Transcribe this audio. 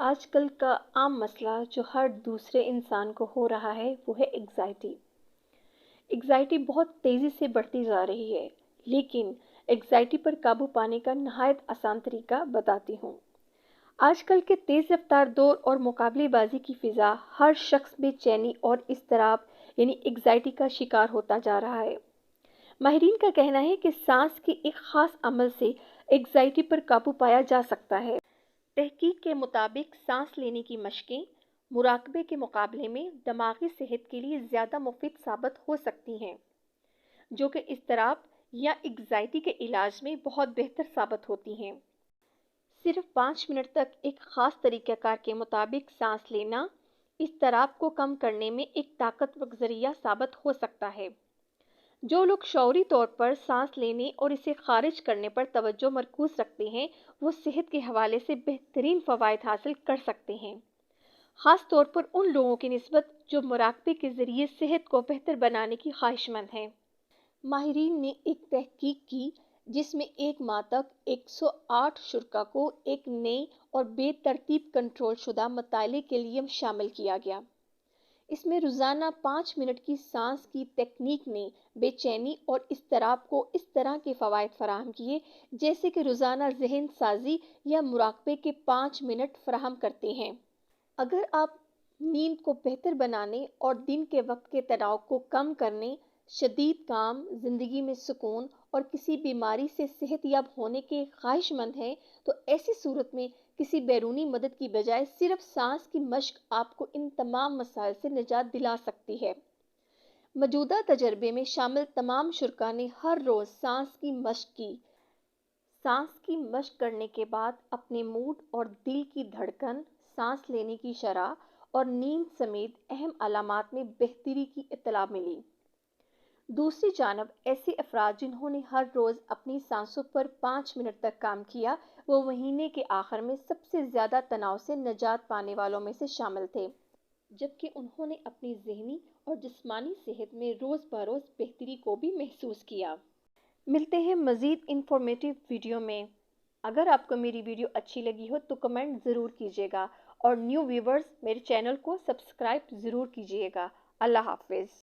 آج کل کا عام مسئلہ جو ہر دوسرے انسان کو ہو رہا ہے وہ ہے ایگزائٹی۔ ایگزائٹی بہت تیزی سے بڑھتی جا رہی ہے، لیکن ایگزائٹی پر قابو پانے کا نہایت آسان طریقہ بتاتی ہوں۔ آج کل کے تیز رفتار دور اور مقابلے بازی کی فضا ہر شخص بے چینی اور اضطراب یعنی ایگزائٹی کا شکار ہوتا جا رہا ہے۔ ماہرین کا کہنا ہے کہ سانس کے ایک خاص عمل سے ایگزائٹی پر قابو پایا جا سکتا ہے۔ تحقیق کے مطابق سانس لینے کی مشقیں مراقبے کے مقابلے میں دماغی صحت کے لیے زیادہ مفید ثابت ہو سکتی ہیں، جو کہ اضطراب یا ایگزائٹی کے علاج میں بہت بہتر ثابت ہوتی ہیں۔ صرف 5 منٹ تک ایک خاص طریقہ کار کے مطابق سانس لینا اضطراب کو کم کرنے میں ایک طاقتور ذریعہ ثابت ہو سکتا ہے۔ جو لوگ شعوری طور پر سانس لینے اور اسے خارج کرنے پر توجہ مرکوز رکھتے ہیں، وہ صحت کے حوالے سے بہترین فوائد حاصل کر سکتے ہیں، خاص طور پر ان لوگوں کی نسبت جو مراقبے کے ذریعے صحت کو بہتر بنانے کی خواہش مند ہیں۔ ماہرین نے ایک تحقیق کی جس میں ایک ماہ تک 108 شرکاء کو ایک نئے اور بے ترتیب کنٹرول شدہ مطالعے کے لیے شامل کیا گیا۔ اس میں روزانہ 5 منٹ کی سانس کی تکنیک نے بے چینی اور اضطراب کو اس طرح کے فوائد فراہم کیے جیسے کہ روزانہ ذہن سازی یا مراقبے کے 5 منٹ فراہم کرتے ہیں۔ اگر آپ نیند کو بہتر بنانے اور دن کے وقت کے تناؤ کو کم کرنے، شدید کام، زندگی میں سکون اور کسی بیماری سے صحت یاب ہونے کے خواہش مند ہیں، تو ایسی صورت میں کسی بیرونی مدد کی بجائے صرف سانس کی مشق آپ کو ان تمام مسائل سے نجات دلا سکتی ہے۔ موجودہ تجربے میں شامل تمام شرکاء نے ہر روز سانس کی مشق کی۔ سانس کی مشق کرنے کے بعد اپنے موڈ اور دل کی دھڑکن، سانس لینے کی شرح اور نیند سمیت اہم علامات میں بہتری کی اطلاع ملی۔ دوسری جانب ایسے افراد جنہوں نے ہر روز اپنی سانسوں پر 5 منٹ تک کام کیا، وہ مہینے کے آخر میں سب سے زیادہ تناؤ سے نجات پانے والوں میں سے شامل تھے، جبکہ انہوں نے اپنی ذہنی اور جسمانی صحت میں روز بروز بہتری کو بھی محسوس کیا۔ ملتے ہیں مزید انفارمیٹیو ویڈیو میں۔ اگر آپ کو میری ویڈیو اچھی لگی ہو تو کمنٹ ضرور کیجیے گا اور نیو ویورز میرے چینل کو سبسکرائب ضرور کیجیے گا۔ اللہ حافظ۔